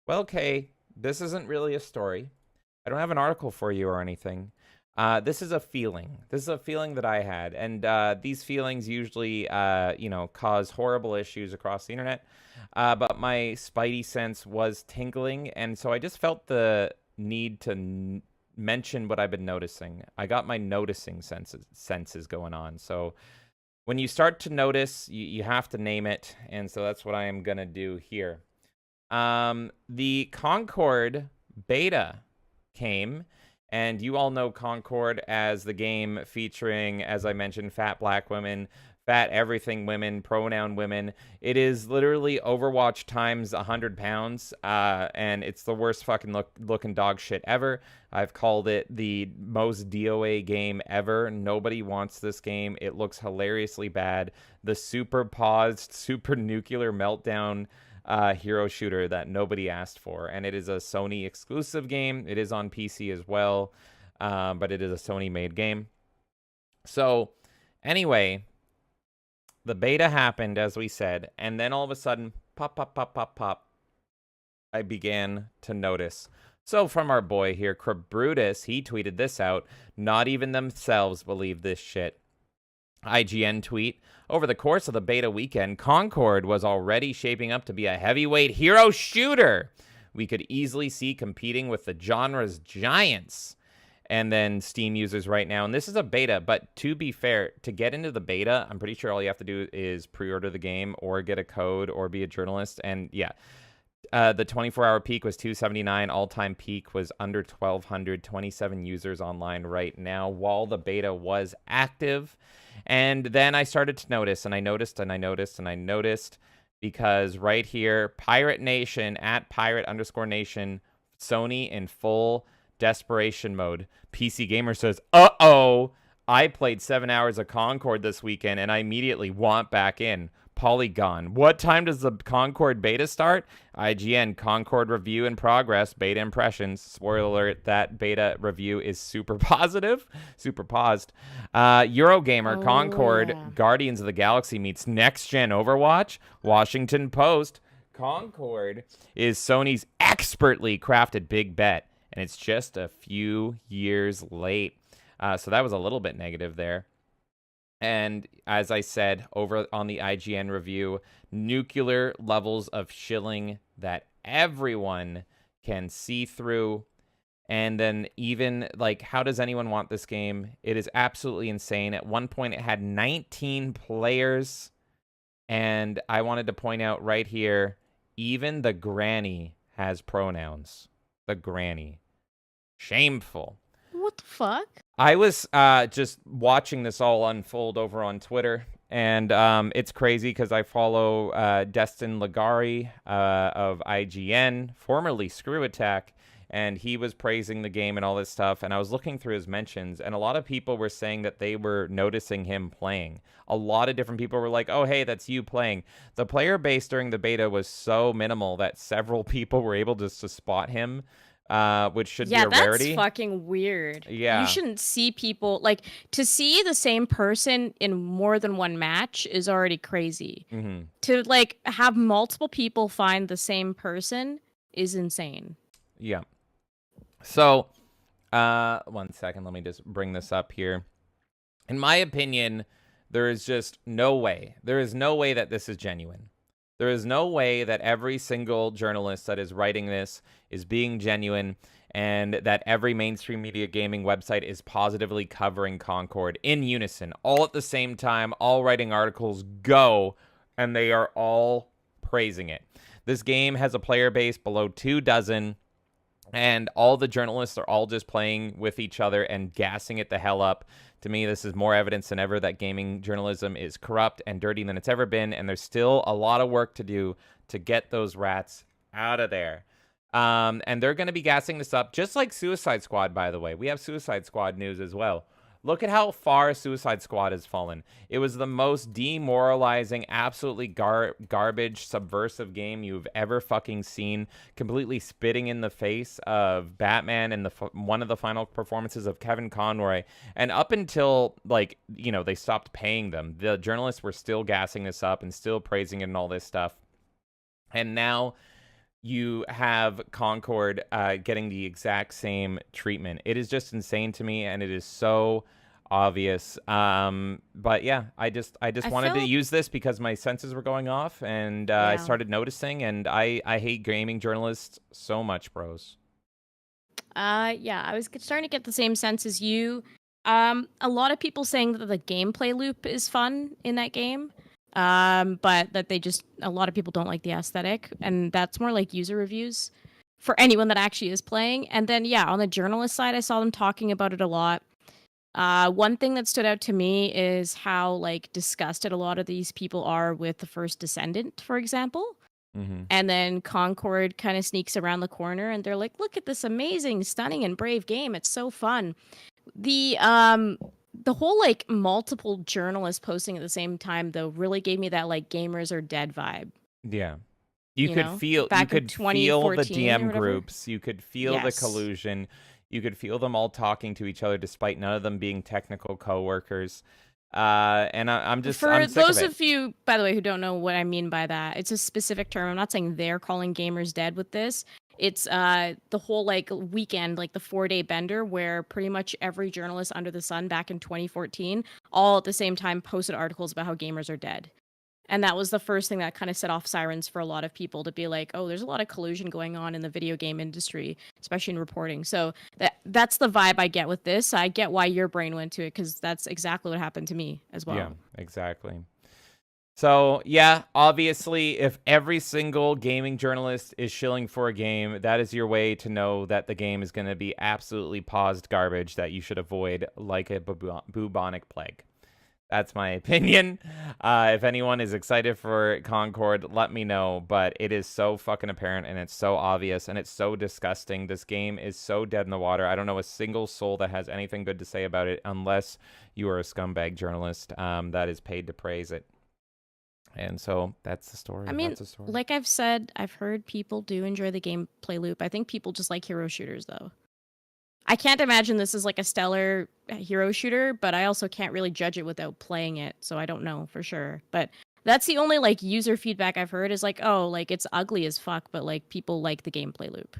Well, Kay, this isn't really a story. I don't have an article for you or anything. This is a feeling. This is a feeling that I had, and these feelings usually, cause horrible issues across the internet. But my spidey sense was tingling, and so I just felt the need to mention what I've been noticing. I got my noticing senses going on. So when you start to notice, you have to name it, and so that's what I am gonna do here. The Concord beta came, and you all know Concord as the game featuring, as I mentioned, fat black women, fat everything women, pronoun women. It is literally Overwatch times 100 pounds, and it's the worst fucking looking dog shit ever. I've called it the most DOA game ever. Nobody wants this game. It looks hilariously bad. The super paused, super nuclear meltdown hero shooter that nobody asked for, and it is a Sony exclusive game. It is on PC as well, but it is a Sony made game. So anyway, the beta happened, as we said, and then all of a sudden, pop, pop, pop, pop, pop, I began to notice. So from our boy here, Brutus, he tweeted this out. Not even themselves believe this shit. IGN tweet. Over the course of the beta weekend, Concord was already shaping up to be a heavyweight hero shooter we could easily see competing with the genre's giants. And then Steam users right now, and this is a beta, but to be fair, to get into the beta, I'm pretty sure all you have to do is pre-order the game or get a code or be a journalist. And yeah, the 24-hour peak was 279. All-time peak was under 1,200. 27 users online right now while the beta was active. And then I started to notice, and I noticed, and I noticed, and I noticed, because right here, Pirate Nation, at Pirate_Nation, Sony in full desperation mode. PC Gamer says, uh-oh, I played 7 hours of Concord this weekend, and I immediately want back in. Polygon. What time does the Concord beta start? IGN, Concord review in progress, beta impressions. Spoiler alert, that beta review is super positive, super paused. Eurogamer, Concord, yeah. Guardians of the Galaxy meets next-gen Overwatch. Washington Post, Concord is Sony's expertly crafted big bet, and it's just a few years late. So that was a little bit negative there. And as I said over on the IGN review, nuclear levels of shilling that everyone can see through. And then even, like, how does anyone want this game? It is absolutely insane. At one point, it had 19 players. And I wanted to point out right here, even the granny has pronouns. The granny. Shameful. What the fuck? I was just watching this all unfold over on Twitter, and it's crazy because I follow Destin Ligari of IGN, formerly Screw Attack, and he was praising the game and all this stuff, and I was looking through his mentions, and a lot of people were saying that they were noticing him playing. A lot of different people were like, oh, hey, that's you playing. The player base during the beta was so minimal that several people were able just to spot him. Which should be a rarity. Yeah, that's fucking weird. Yeah. You shouldn't see people, like, to see the same person in more than one match is already crazy. Mm-hmm. To, like, have multiple people find the same person is insane. Yeah. So, 1 second, let me just bring this up here. In my opinion, there is just no way. There is no way that this is genuine. There is no way that every single journalist that is writing this is being genuine, and that every mainstream media gaming website is positively covering Concord in unison, all at the same time, all writing articles, go, and they are all praising it. This game has a player base below 24, and all the journalists are all just playing with each other and gassing it the hell up. To me, this is more evidence than ever that gaming journalism is corrupt and dirty than it's ever been, and there's still a lot of work to do to get those rats out of there. And they're going to be gassing this up, just like Suicide Squad, by the way. We have Suicide Squad news as well. Look at how far Suicide Squad has fallen. It was the most demoralizing, absolutely garbage, subversive game you've ever fucking seen. Completely spitting in the face of Batman and one of the final performances of Kevin Conroy. And up until, like, you know, they stopped paying them, the journalists were still gassing this up and still praising it and all this stuff. And now you have Concord getting the exact same treatment. It is just insane to me, and it is so obvious. But yeah, I just I wanted to felt use this because my senses were going off, and I yeah. started noticing. And I hate gaming journalists so much, bros. Yeah, I was starting to get the same sense as you. A lot of people saying that the gameplay loop is fun in that game. But that a lot of people don't like the aesthetic, and that's more like user reviews for anyone that actually is playing. And then yeah, on the journalist side, I saw them talking about it a lot. One thing that stood out to me is how like disgusted a lot of these people are with the first Descendant, for example. Mm-hmm. And then Concord kind of sneaks around the corner and they're like, "Look at this amazing, stunning and brave game. It's so fun." The whole like multiple journalists posting at the same time though really gave me that like gamers are dead vibe, Yeah. you know? You Back in could feel the 2014 or DM whatever. groups, you could feel the Yes. collusion, you could feel them all talking to each other despite none of them being technical coworkers. And I'm For sick of those it. of you, by the way, who don't know what I mean by that, it's a specific term. I'm not saying they're calling gamers dead with this. It's the whole like weekend, like the 4-day bender, where pretty much every journalist under the sun back in 2014, all at the same time, posted articles about how gamers are dead. And that was the first thing that kind of set off sirens for a lot of people to be like, oh, there's a lot of collusion going on in the video game industry, especially in reporting. So that's the vibe I get with this. I get why your brain went to it because that's exactly what happened to me as Yeah, well. exactly. So, yeah, obviously, if every single gaming journalist is shilling for a game, that is your way to know that the game is going to be absolutely paused garbage that you should avoid like a bubonic plague. That's my opinion. If anyone is excited for Concord, let me know. But it is so fucking apparent and it's so obvious and it's so disgusting. This game is so dead in the water. I don't know a single soul that has anything good to say about it unless you are a scumbag journalist that is paid to praise it. And so that's the I story. mean, That's the story. like I've said, I've heard people do enjoy the gameplay loop. I think people just like hero shooters, though. I can't imagine this is like a stellar hero shooter, but I also can't really judge it without playing it, so I don't know for sure. But that's the only like user feedback I've heard is like, oh, like it's ugly as fuck, but like people like the gameplay loop.